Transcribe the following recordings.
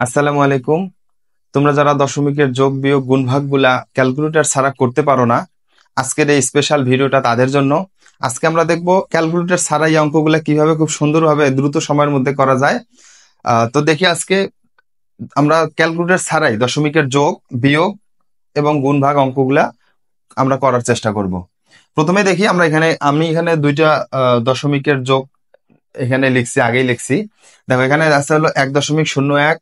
আসসালামু আলাইকুম। তোমরা যারা দশমিকের যোগ বিয়োগ গুণ ভাগগুলা ক্যালকুলেটর ছাড়া করতে পারো না, আজকের এই স্পেশাল ভিডিওটা তাদের জন্য। আজকে আমরা দেখব ক্যালকুলেটর ছাড়া এই অঙ্কগুলা কিভাবে খুব সুন্দরভাবে দ্রুত সময়ের মধ্যে করা যায়। তো দেখি আজকে আমরা ক্যালকুলেটর ছাড়াই দশমিকের যোগ বিয়োগ এবং গুণ ভাগ অঙ্কগুলা আমরা করার চেষ্টা করব। প্রথমে দেখি আমি এখানে দুইটা দশমিকের যোগ এখানে লিখছি, আগেই লিখছি। দেখো এখানে আছে হলো 1.01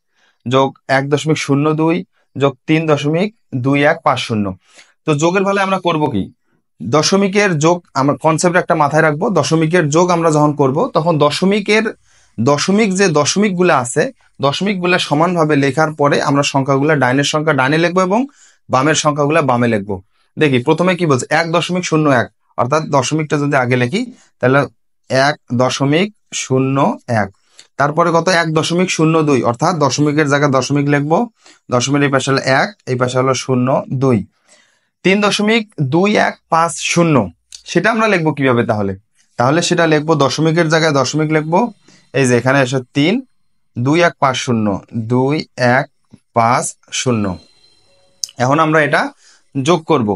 যোগ 1.02 যোগ 3.2150। তো যোগের বেলায় আমরা করব কি, দশমিকের যোগ আমরা কনসেপ্ট একটা মাথায় রাখবো। দশমিকের যোগ আমরা যখন করব তখন দশমিক যে দশমিকগুলো আছে, দশমিকগুলো সমানভাবে লেখার পরে আমরা সংখ্যাগুলো ডাইনের সংখ্যা ডাইনে লিখবো এবং বামের সংখ্যাগুলো বামে লিখবো। দেখি প্রথমে কি বলছে, 1.01, অর্থাৎ দশমিকটা যদি আগে লিখি তাহলে 1.01। তারপরে কত, 1.02, অর্থাৎ দশমিকের জায়গায় দশমিক লিখবো, দশমিক এই পাশে হলো 1, এই পাশে হলো 0.2। 3.2150, সেটা আমরা লিখবো কিভাবে? তাহলে সেটা লিখবো, দশমিকের জায়গায় দশমিক লিখবো, এই যে এখানে এসে 3.2150। এখন আমরা এটা যোগ করব,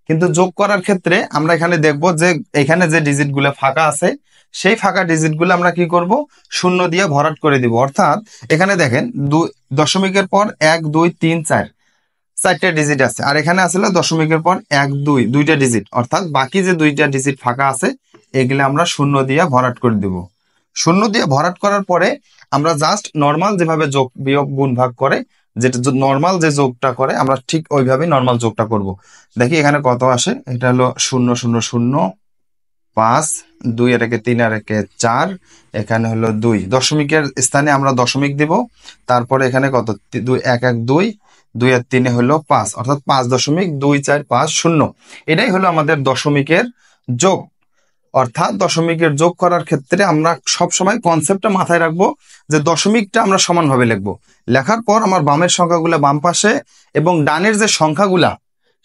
কিন্তু যোগ করার ক্ষেত্রে আমরা এখানে দেখবো যে এখানে যে ডিজিট গুলো ফাঁকা আছে, সেই ফাঁকা ডিজিট গুলো আমরা কি করব, শূন্য দিয়ে ভরাট করে দিব। অর্থাৎ এখানে দেখেন দশমিকের পর 1 2 3 4 চারটা ডিজিট আছে, আর এখানে আসলে দশমিকের পর 1 2 দুইটা ডিজিট, অর্থাৎ বাকি যে দুইটা ডিজিট ফাঁকা আছে এগুলো আমরা শূন্য দিয়ে ভরাট করে দিব। শূন্য দিয়ে ভরাট করার পরে আমরা জাস্ট নর্মাল যেভাবে যোগ বিয়োগ গুণ ভাগ করে, যেটা নর্মাল যে যোগটা করে আমরা ঠিক ওইভাবে নর্মাল যোগটা করব। দেখি এখানে কত আসে, এটা হলো 0.005, 2 আর 1 3 আর 1 4, এখানে হলো 2, দশমিকের স্থানে আমরা দশমিক দিব। তারপরে এখানে কত, 2 1 1 2, 2 আর 3 হলো 5, অর্থাৎ 5.2450। এটাই হলো আমাদের দশমিকের যোগ। অর্থাৎ দশমিকের যোগ করার ক্ষেত্রে আমরা সবসময় কনসেপ্টটা মাথায় রাখবো যে দশমিকটা আমরা সমানভাবে লিখবো। লেখার পর আমার বামের সংখ্যাগুলো বাম পাশে এবং ডানের যে সংখ্যাগুলা,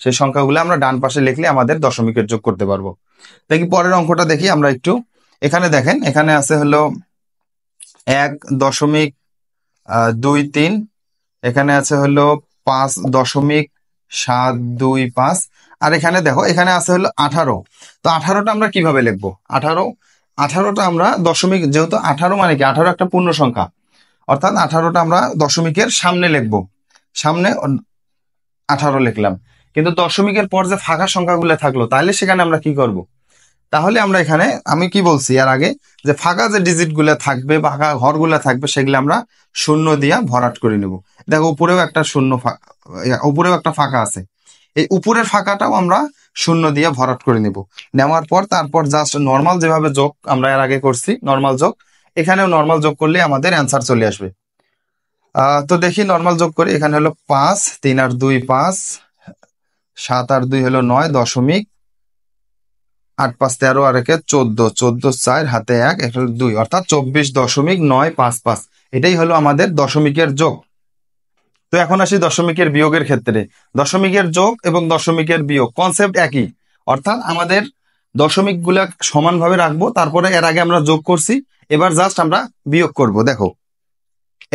সেই সংখ্যাগুলো আমরা ডান পাশে লিখলে আমাদের দশমিকের যোগ করতে পারবো। দেখি পরের অঙ্কটা দেখি আমরা একটু। এখানে দেখেন, এখানে আছে হলো 1.23, এখানে আছে হলো 5.725, আর এখানে দেখো এখানে আছে হলো 18। তো 18টা আমরা কিভাবে লিখবো? 18টা আমরা দশমিক, যেহেতু 18 মানে কি, 18 একটা পূর্ণ সংখ্যা, অর্থাৎ 18টা আমরা দশমিকের সামনে লিখবো। সামনে 18 লিখলাম, কিন্তু দশমিকের পর যে ফাঁকা সংখ্যাগুলো থাকলো, তাহলে সেখানে আমরা কি করব? তাহলে আমরা এখানে, আমি কি বলছি এর আগে, যে ফাঁকা যে ডিজিট গুলা থাকবে, ফাঁকা ঘরগুলা থাকবে, সেগুলো আমরা শূন্য দিয়া ভরাট করে নেব। দেখো উপরেও একটা উপরেও একটা ফাঁকা আছে, এই উপরের ফাঁকাটাও আমরা শূন্য দিয়ে ভরাট করে নেব। নেওয়ার পর তারপর জাস্ট নর্মাল যেভাবে যোগ আমরা এর আগে করছি, নর্মাল যোগ, এখানেও নর্মাল যোগ করলে আমাদের অ্যান্সার চলে আসবে। তো দেখি নর্মাল যোগ করি। এখানে হলো 5, 3 আর 2 5, 7 আর 2 হলো 9, দশমিক 8 5 13 আর 1 14, 14 4 হাতে 1, এটা হলো 2, অর্থাৎ 24.955। এটাই হলো আমাদের দশমিকের যোগ। তো এখন আসি দশমিকের বিয়োগের ক্ষেত্রে। দশমিকের যোগ এবং দশমিকের বিয়োগ কনসেপ্ট একই, অর্থাৎ আমাদের দশমিক গুলা সমানভাবে রাখবো। তারপরে এর আগে আমরা যোগ করছি, এবার জাস্ট আমরা বিয়োগ করব। দেখো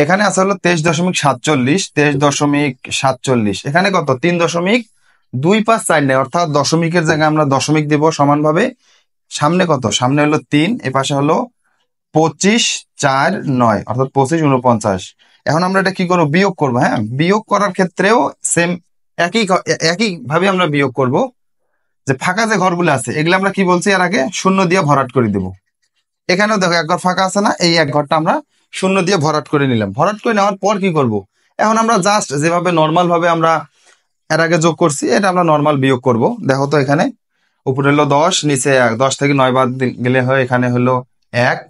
এখানে আছে হলো 23.47, 23.47, এখানে কত, 3.25 নেই, অর্থাৎ দশমিকের জায়গায় আমরা দশমিক দিব সমানভাবে। সামনে কত, সামনে হলো 3, এ পাশে হলো 25 4 9, অর্থাৎ 25 49। এখন আমরা এটা কি করবো, বিয়োগ করবো। হ্যাঁ, বিয়োগ করার ক্ষেত্রেও সেম একই ভাবে আমরা বিয়োগ করব। যে ফাঁকা যে ঘরগুলো আছে এগুলো আমরা কি বলছি এর আগে, শূন্য দিয়ে ভরাট করে দেব। এখানেও দেখো এক ঘর ফাঁকা আছে না, এই এক ঘরটা আমরা শূন্য দিয়ে ভরাট করে নিলাম। ভরাট করে নেওয়ার পর কি করব, এখন আমরা জাস্ট যেভাবে নর্মাল ভাবে আমরা এর আগে যোগ করছি, এটা আমরা নর্মাল বিয়োগ করব। দেখো তো এখানে উপরে হলো 10, নিচে 1, 10 থেকে 9 বাদ গেলে হয় এখানে হলো 1,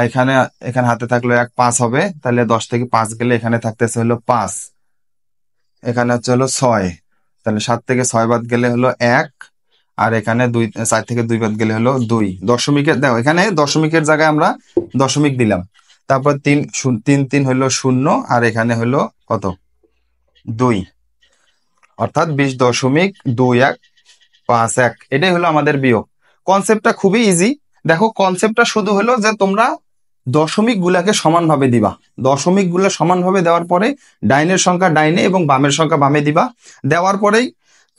এখানে এখানে হাতে থাকলো 1, 5 হবে, তাহলে 10 থেকে 5 গেলে এখানে থাকতেছে হলো 5, এখানে হচ্ছে হলো 6, তাহলে 7 থেকে 6 বাদ গেলে হলো 1, আর এখানে 4 থেকে 2 বাদ গেলে হলো 2। দশমিকের দেখো এখানে দশমিকের জায়গায় আমরা দশমিক দিলাম, তারপর 3 3 3 হলো 0, আর এখানে হলো কত, 2, অর্থাৎ 20.2151। এটাই হলো আমাদের বিয়োগ। কনসেপ্টটা খুবই ইজি। দেখো কনসেপ্টটা শুধু হলো যে তোমরা দশমিক গুলাকে সমানভাবে দিবা। দশমিক গুলা সমানভাবে দেওয়ার পরে ডাইনের সংখ্যা ডাইনে এবং বামের সংখ্যা বামে দিবা। দেওয়ার পরেই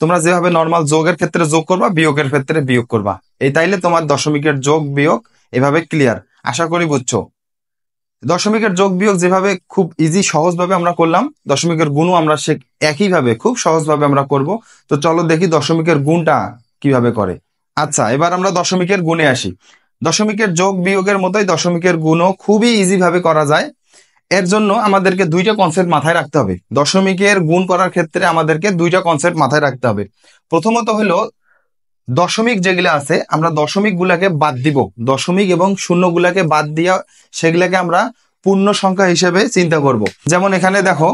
তোমরা যেভাবে নর্মাল যোগের ক্ষেত্রে যোগ করবা, বিয়োগের ক্ষেত্রে বিয়োগ করবা। এই তাইলে তোমার দশমিকের যোগ বিয়োগ এভাবে ক্লিয়ার। আশা করি বুঝছো। দশমিকের যোগ বিয়োগ যেভাবে খুব ইজি সহজভাবে আমরা করলাম, দশমিকের গুণও আমরা সে একইভাবে খুব সহজভাবে আমরা করব। তো চলো দেখি দশমিকের গুণটা কিভাবে করে। আচ্ছা, এবার আমরা দশমিকের গুণে আসি। দশমিকের যোগ বিয়োগের মতোই দশমিকের গুণও খুবই ইজি ভাবে করা যায়। এর জন্য আমাদেরকে দুইটা কনসেপ্ট মাথায় রাখতে হবে। দশমিকের গুণ করার ক্ষেত্রে আমাদেরকে দুইটা কনসেপ্ট মাথায় রাখতে হবে। প্রথমত হলো দশমিক যেগুলো আছে আমরা দশমিক গুলাকে বাদ দিব। দশমিক এবং শূন্য গুলাকে বাদ দিয়া সেগুলাকে আমরা পূর্ণ সংখ্যা হিসেবে চিন্তা করব। যেমন এখানে দেখো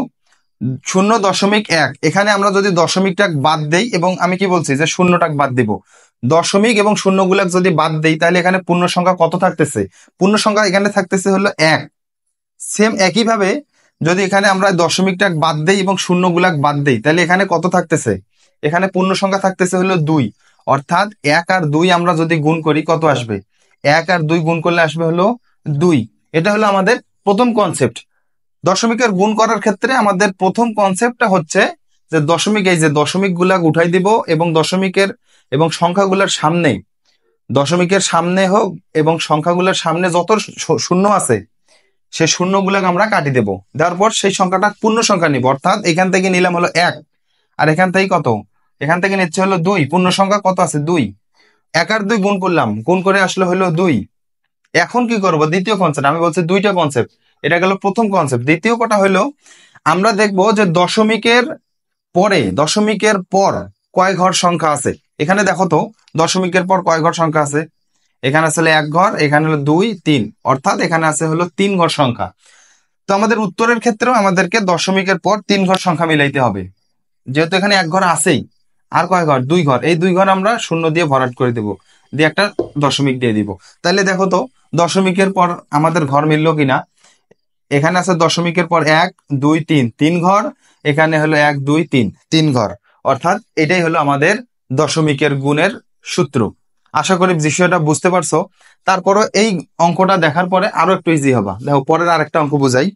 0.1, এখানে আমরা যদি দশমিকটা বাদ দেই এবং আমি কি বলছি যে শূন্যটা বাদ দিব, দশমিক এবং শূন্য গুলাক যদি বাদ দেই তাহলে এখানে পূর্ণ সংখ্যা কত থাকতেছে? পূর্ণ সংখ্যা এখানে থাকতেছে হলো 1। সেম একইভাবে যদি এখানে আমরা দশমিকটা বাদ দেই এবং শূন্য গুলাক বাদ দেই তাহলে এখানে কত থাকতেছে? এখানে পূর্ণ সংখ্যা থাকতেছে হলো 2। অর্থাৎ 1 আর 2 আমরা যদি গুণ করি কত আসবে? 1 আর 2 গুণ করলে আসবে হলো 2। এটা হলো আমাদের প্রথম কনসেপ্ট। দশমিকের গুণ করার ক্ষেত্রে আমাদের প্রথম কনসেপ্টটা হচ্ছে যে দশমিক, এই যে দশমিক গুলা উঠাই দিব এবং দশমিকের এবং সংখ্যাগুলোর সামনে, দশমিকের সামনে হোক এবং সংখ্যাগুলোর সামনে যত শূন্য আছে সেই শূন্যগুলাকে আমরা কাটি দেব। দেওয়ার পর সেই সংখ্যাটা পূর্ণ সংখ্যা নিব। অর্থাৎ এখান থেকে নিলাম হলো 1 আর এখান থেকে কত? এখান থেকে নিচ্ছে হলো 2। পূর্ণ সংখ্যা কত আছে? 2। 1 আর 2 গুণ করলাম, গুণ করে আসলো হলো 2। এখন কি করব? দ্বিতীয় কনসেপ্ট, আমি বলছি দুইটা কনসেপ্ট। এটা গেল প্রথম কনসেপ্ট। দ্বিতীয় কথা হলো আমরা দেখব যে দশমিকের পরে, দশমিকের পর কয় ঘর সংখ্যা আছে। এখানে দেখো তো দশমিকের পর কয় ঘর সংখ্যা আছে। এখানে আসলে 1 ঘর, এখানে হলো 2, 3, অর্থাৎ এখানে আছে হলো 3 ঘর সংখ্যা। তো আমাদের উত্তরের ক্ষেত্রেও আমাদেরকে দশমিকের পর 3 ঘর সংখ্যা মিলাইতে হবে। যেহেতু এখানে 1 ঘর আছেই, আর কয় ঘর? 2 ঘর। এই 2 ঘর আমরা শূন্য দিয়ে ভরাট করে দেব, দিয়ে একটা দশমিক দিয়ে দিব। তাহলে দেখো তো দশমিকের পর আমাদের ঘর মিললো কিনা। এখানে আছে দশমিকের পর 1, 2, 3, 3 ঘর। এখানে হলো 1, 2, 3, 3 ঘর। অর্থাৎ এটাই হলো আমাদের দশমিকের গুণের সূত্র। আশা করি বিষয়টা বুঝতে পারছো। তারপরও এই অঙ্কটা দেখার পরে আরো একটু ইজি হবা। দেখো পরের আরেকটা অঙ্ক বুঝাই।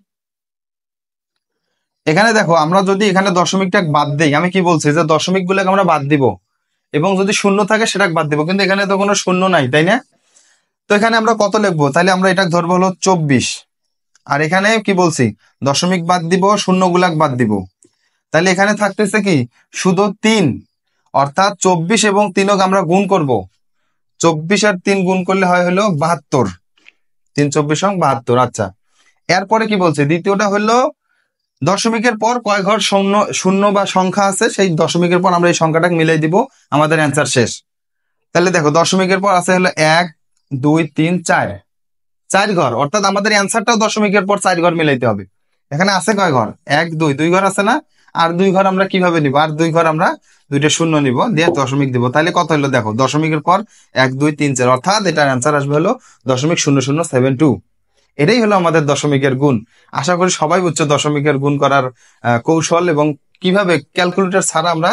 এখানে দেখো আমরা যদি এখানে দশমিকটা বাদ দেই, আমি কি বলছি যে দশমিক গুলোকে আমরা বাদ দিব এবং যদি শূন্য থাকে সেটা বাদ দিব, কিন্তু এখানে তো কোনো শূন্য নাই, তাই না? তো এখানে আমরা কত লিখবো? তাহলে আমরা এটা ধরবো হলো 24। আর এখানে কি বলছি? দশমিক বাদ দিব, শূন্য গুলাক বাদ দিব। তাহলে এখানে থাকতেছে কি? শুধু 3। অর্থাৎ 24 এবং 3 আমরা গুণ করব। 24 আর 3 গুণ করলে হয় হলো 72। 3, 24 এবং 72। আচ্ছা, এরপরে কি বলছে? দ্বিতীয়টা হলো দশমিকের পর কয় ঘর শূন্য শূন্য বা সংখ্যা আছে, সেই দশমিকের পর আমরা এই সংখ্যাটাকে মিলাই দিব, আমাদের অ্যান্সার শেষ। তাহলে দেখো দশমিকের পর আছে হলো 1, 2, 3, 4, 4 ঘর। অর্থাৎ আমাদের অ্যান্সারটাও দশমিকের পর 4 ঘর মিলাইতে হবে। এখানে আছে কয় ঘর? 1, 2, 2 ঘর আছে না? আর 2 ঘর আমরা কিভাবে নিব? আর 2 ঘর আমরা দুইটা শূন্য নিব, দিয়ে দশমিক দিব। তাহলে কত হলো? দেখো দশমিকের পর 1, 2, 3, 4, অর্থাৎ এটার অ্যান্সার আসবে হলো 0.0072। এটাই হলো আমাদের দশমিকের গুণ। আশা করি সবাই বুঝছো দশমিকের গুণ করার কৌশল এবং কিভাবে ক্যালকুলেটর ছাড়া আমরা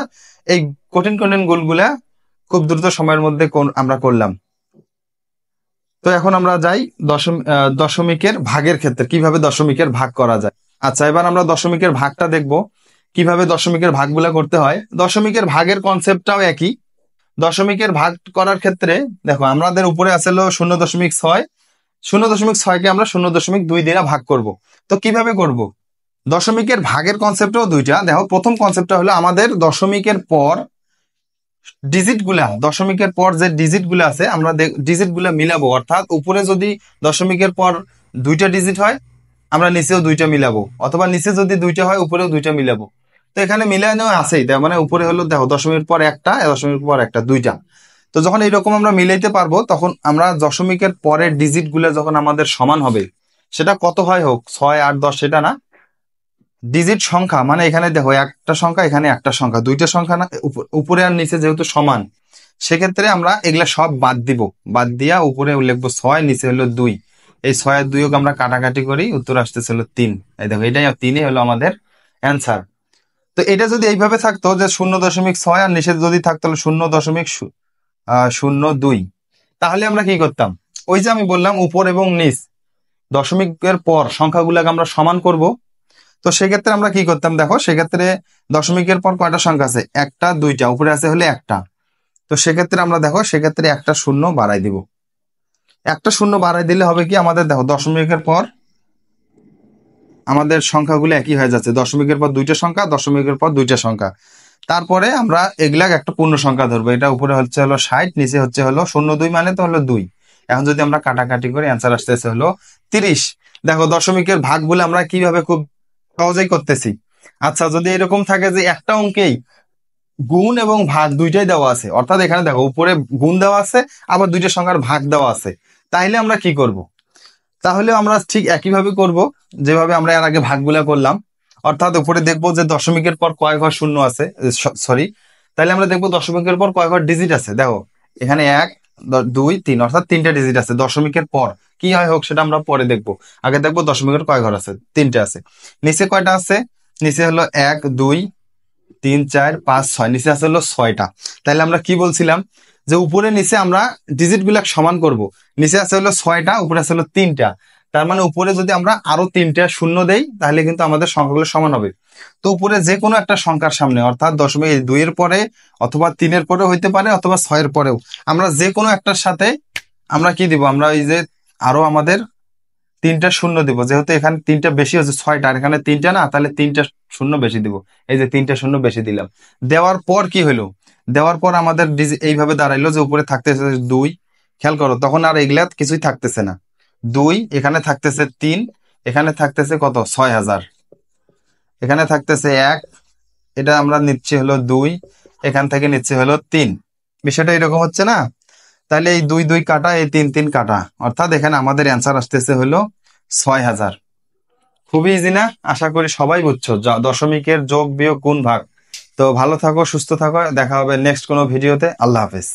এই কঠিন কঠিন গুণগুলা খুব দ্রুত সময়ের মধ্যে আমরা করলাম। তো এখন আমরা যাই দশমিকের ভাগের ক্ষেত্রে, কিভাবে দশমিকের ভাগ করা যায়। আচ্ছা, এবার আমরা দশমিকের ভাগটা দেখব, কিভাবে দশমিকের ভাগগুলা করতে হয়। দশমিকের ভাগের কনসেপ্টটাও একই। দশমিকের ভাগ করার ক্ষেত্রে দেখো আমাদের উপরে আছে হলো 0.6। 0.6কে আমরা 0.2 দিয়ে ভাগ করব। তো কিভাবে করব? দশমিকের ভাগের কনসেপ্টও দুইটা। দেখো প্রথম কনসেপ্টটা হলো আমাদের দশমিকের পর ডিজিট গুলা, দশমিকের পর যে ডিজিট গুলা আছে আমরা ডিজিট গুলা মিলাবো। অর্থাৎ উপরে যদি দশমিকের পর 2টা ডিজিট হয় আমরা নিচেও 2টা মিলাবো, অথবা নিচে যদি 2টা হয় উপরেও 2টা মিলাবো। তো এখানে মিলানো আছেই, তার মানে উপরে হলো দেখো দশমিকের পর একটা, দশমিকের পর একটা, 2টা। তো যখন এইরকম আমরা মিলাইতে পারবো তখন আমরা দশমিকের পরের ডিজিট গুলা যখন আমাদের সমান হবে, সেটা কত হয় হোক, 6, 8, 10 সেটা না, ডিজিট সংখ্যা মানে এখানে দেখো একটা সংখ্যা, এখানে একটা সংখ্যা, 2টা সংখ্যা না, উপরে আর নিচে যেহেতু সমান, সেক্ষেত্রে আমরা এগুলা সব বাদ দিব। বাদ দিয়া উপরে লিখবো 6, নিচে হলো 2। এই 6 আর 2 আমরা কাটাকাটি করি, উত্তর আসতেছে হলো 3। এই দেখো এটাই 3 হলো আমাদের অ্যান্সার। তো এটা যদি এইভাবে থাকতো যে 0.6 আর নিচে যদি থাকতো 0.02, তাহলে আমরা কি করতাম? ওই যে আমি বললাম উপর এবং নিচ, দশমিকের পর সংখ্যাগুলোকে আমরা সমান করব। তো সেক্ষেত্রে আমরা কি করতাম দেখো, সেক্ষেত্রে দশমিকের পর কয়টা সংখ্যা আছে, একটা দুইটা, উপরে আছে হলে একটা। তো সেক্ষেত্রে আমরা দেখো সেক্ষেত্রে একটা শূন্য বাড়াই দিব। একটা শূন্য বাড়াই দিলে হবে কি, আমাদের দেখো দশমিকের পর আমাদের সংখ্যাগুলো একই হয়ে যাচ্ছে, দশমিকের পর দুইটা সংখ্যা, দশমিকের পর দুইটা সংখ্যা। তারপরে আমরা এগুলাকে একটা পূর্ণ সংখ্যা ধরবো। এটা উপরে হচ্ছে হলো 60, নিচে হচ্ছে হলো 02, মানে তো হলো 2। এখন যদি আমরা কাটাকাটি করে অ্যান্সার আসতেছে হলো 30। দেখো দশমিকের ভাগগুলো আমরা কিভাবে খুব সহজেই করতেছি। আচ্ছা, যদি এরকম থাকে যে একটা অঙ্কেই গুণ এবং ভাগ দুইটাই দেওয়া আছে, অর্থাৎ এখানে দেখো উপরে গুণ দেওয়া আছে, আবার দুইটা সংখ্যার ভাগ দেওয়া আছে, তাইলে আমরা কি করব? তাহলে আমরা ঠিক একইভাবে করব যেভাবে আমরা এর আগে ভাগগুলা করলাম। অর্থাৎ উপরে দেখবো যে দশমিকের পর কয় ঘর শূন্য আছে, সরি, তাহলে আমরা দেখবো দশমিকের পর কয় ঘর ডিজিট আছে। দেখো এখানে 1 2 3, অর্থাৎ 3টা ডিজিট আছে দশমিকের পর। কি হয় হোক সেটা আমরা পরে দেখবো, আগে দেখবো দশমিকের কয় ঘর আছে, 3টে আছে। নিচে কয়টা আছে, নিচে হলো 1 2 3 4 5 6, নিচে আছে হলো 6টা। তাহলে আমরা কি বলছিলাম যে উপরে নিচে আমরা ডিজিট গুলা সমান করব। নিচে আছে হলো 6টা, উপরে আছে হলো 3টা। তার মানে উপরে যদি আমরা আরো 3টা শূন্য দেই তাহলে কিন্তু আমাদের সংখ্যাগুলো সমান হবে। তো উপরে যে কোনো একটা সংখ্যার সামনে, অর্থাৎ দশমিক 2 এর পরে অথবা 3-এর পরেও হইতে পারে, অথবা 6-এর পরেও, আমরা যে কোনো একটার সাথে আমরা কি দিব, আমরা এই যে আরো আমাদের 3টা শূন্য দিব। যেহেতু এখানে 3টা বেশি হচ্ছে 6টা, আর এখানে 3টা না, তাহলে 3টা শূন্য বেশি দিব। এই যে 3টা শূন্য বেশি দিলাম। দেওয়ার পর কি হলো, দেওয়ার পর আমাদের এইভাবে দাঁড়াইলো যে উপরে থাকতেছে 2। খেয়াল করো, তখন আর এগুলা কিছুই থাকতেছে না। 2, এখানে থাকতেছে 3, এখানে থাকতেছে কত, 6000, এখানে থাকতেছে 1, এটা আমরা নিচ্ছি হলো 2, এখান থেকে নিচ্ছি হলো 3। বিষয়টা এরকম হচ্ছে না? তাহলে এই 2 2 কাটা, এই 3 3 কাটা, অর্থাৎ এখানে আমাদের অ্যান্সার আসতেছে হলো 6000। খুবই ইজি না? আশা করি সবাই বুঝছো দশমিকের যোগ বিয়োগ গুণ ভাগ। তো ভালো থাকো, সুস্থ থাকো, দেখা হবে নেক্সট কোনো ভিডিওতে। আল্লাহ হাফেজ।